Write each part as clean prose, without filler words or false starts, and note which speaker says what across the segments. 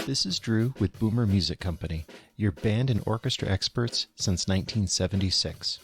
Speaker 1: This is Drew with Boomer Music Company, your band and orchestra experts since 1976.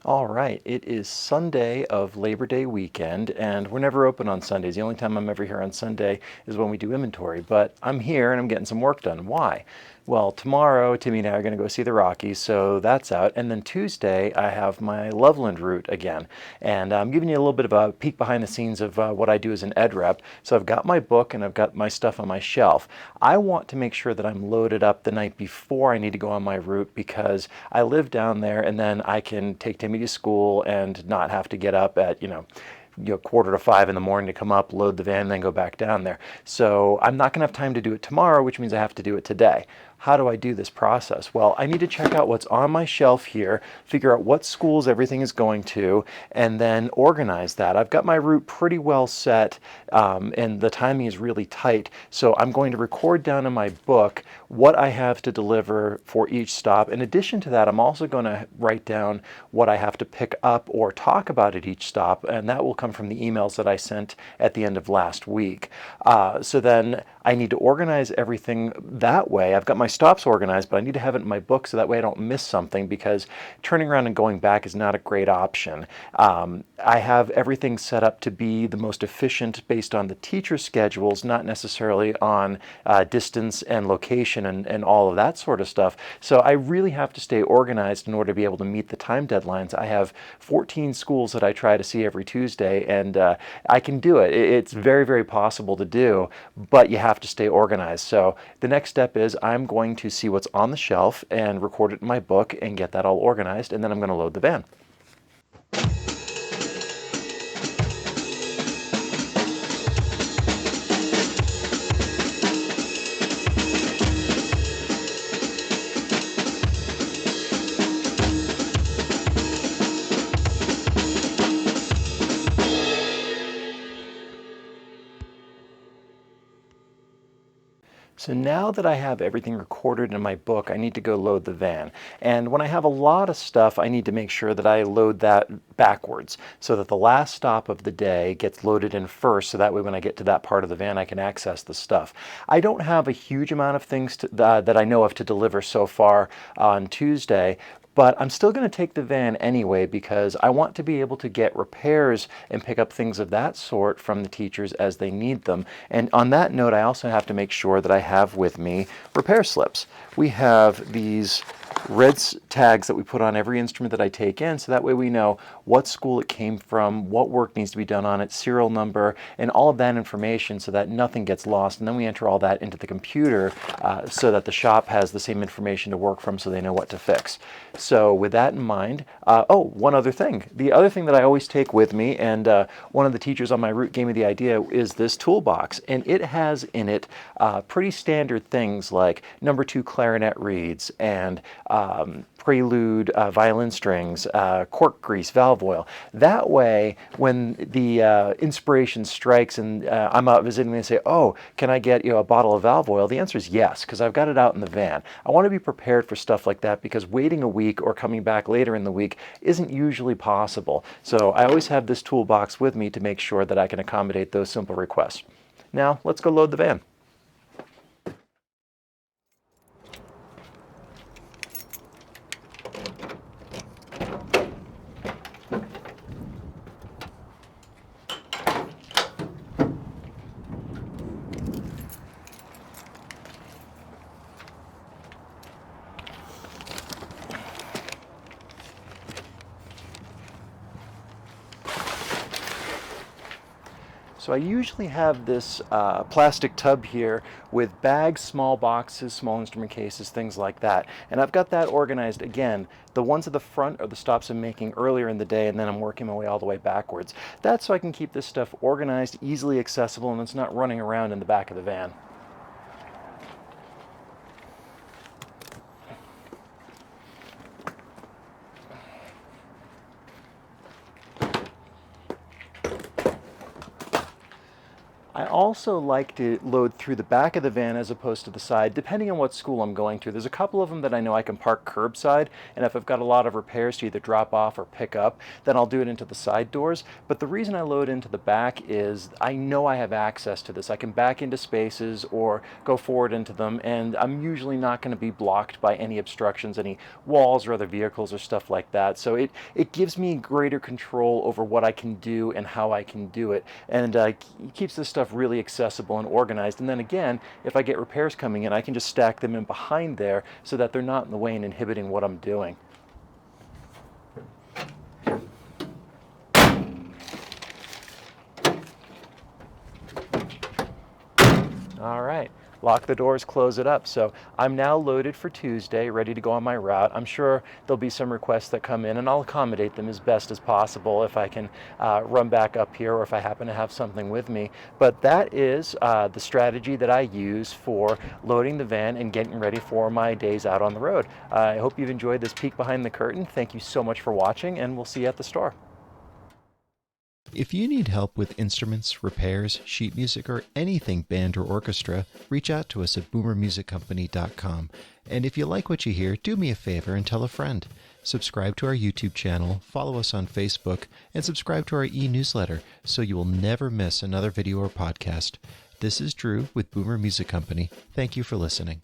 Speaker 1: All right, it is Sunday of Labor Day weekend, and we're never open on Sundays. The only time I'm ever here on Sunday is when we do inventory, but I'm here and I'm getting some work done. Why? Well, tomorrow, Timmy and I are going to go see the Rockies, so that's out. And then Tuesday, I have my Loveland route again. And I'm giving you a little bit of a peek behind the scenes of what I do as an ed rep. So I've got my book and I've got my stuff on my shelf. I want to make sure that I'm loaded up the night before I need to go on my route because I live down there and then I can take Timmy to school and not have to get up at, 4:45 in the morning to come up, load the van, and then go back down there. So I'm not going to have time to do it tomorrow, which means I have to do it today. How do I do this process? Well, I need to check out what's on my shelf here, figure out what schools everything is going to, and then organize that. I've got my route pretty well set, and the timing is really tight. So I'm going to record down in my book what I have to deliver for each stop. In addition to that, I'm also going to write down what I have to pick up or talk about at each stop, and that will come from the emails that I sent at the end of last week. So then I need to organize everything that way. I've got my stops organized, but I need to have it in my book so that way I don't miss something, because turning around and going back is not a great option. I have everything set up to be the most efficient based on the teacher schedules, not necessarily on distance and location and all of that sort of stuff. So I really have to stay organized in order to be able to meet the time deadlines. I have 14 schools that I try to see every Tuesday, and I can do it. It's very, very possible to do, but you have to stay organized. So the next step is I'm going to see what's on the shelf and record it in my book and get that all organized, and then I'm going to load the van. So now that I have everything recorded in my book, I need to go load the van. And when I have a lot of stuff, I need to make sure that I load that backwards so that the last stop of the day gets loaded in first, so that way when I get to that part of the van, I can access the stuff. I don't have a huge amount of things that I know of to deliver so far on Tuesday, but I'm still going to take the van anyway because I want to be able to get repairs and pick up things of that sort from the teachers as they need them. And on that note, I also have to make sure that I have with me repair slips. We have these red tags that we put on every instrument that I take in, so that way we know what school it came from, what work needs to be done on it, serial number, and all of that information so that nothing gets lost. And then we enter all that into the computer so that the shop has the same information to work from so they know what to fix. So with that in mind, one other thing. The other thing that I always take with me, and one of the teachers on my route gave me the idea, is this toolbox. And it has in it pretty standard things like number 2 clarinet reeds and prelude violin strings, cork grease, valve oil. That way, when the inspiration strikes and I'm out visiting and they say, oh, can I get a bottle of valve oil? The answer is yes, because I've got it out in the van. I want to be prepared for stuff like that because waiting a week or coming back later in the week isn't usually possible. So I always have this toolbox with me to make sure that I can accommodate those simple requests. Now, let's go load the van. So I usually have this plastic tub here with bags, small boxes, small instrument cases, things like that. And I've got that organized. Again, the ones at the front are the stops I'm making earlier in the day, and then I'm working my way all the way backwards. That's so I can keep this stuff organized, easily accessible, and it's not running around in the back of the van. I also like to load through the back of the van as opposed to the side, depending on what school I'm going to. There's a couple of them that I know I can park curbside, and if I've got a lot of repairs to either drop off or pick up, then I'll do it into the side doors. But the reason I load into the back is I know I have access to this. I can back into spaces or go forward into them, and I'm usually not going to be blocked by any obstructions, any walls or other vehicles or stuff like that. So it gives me greater control over what I can do and how I can do it, and keeps this stuff really accessible and organized. And then again, if I get repairs coming in, I can just stack them in behind there so that they're not in the way and inhibiting what I'm doing. All right, lock the doors, close it up. So I'm now loaded for Tuesday, ready to go on my route. I'm sure there'll be some requests that come in, and I'll accommodate them as best as possible if I can run back up here or if I happen to have something with me. But that is the strategy that I use for loading the van and getting ready for my days out on the road. I hope you've enjoyed this peek behind the curtain. Thank you so much for watching, and we'll see you at the store.
Speaker 2: If you need help with instruments, repairs, sheet music, or anything band or orchestra, reach out to us at boomermusiccompany.com. And if you like what you hear, do me a favor and tell a friend. Subscribe to our YouTube channel, follow us on Facebook, and subscribe to our e-newsletter so you will never miss another video or podcast. This is Drew with Boomer Music Company. Thank you for listening.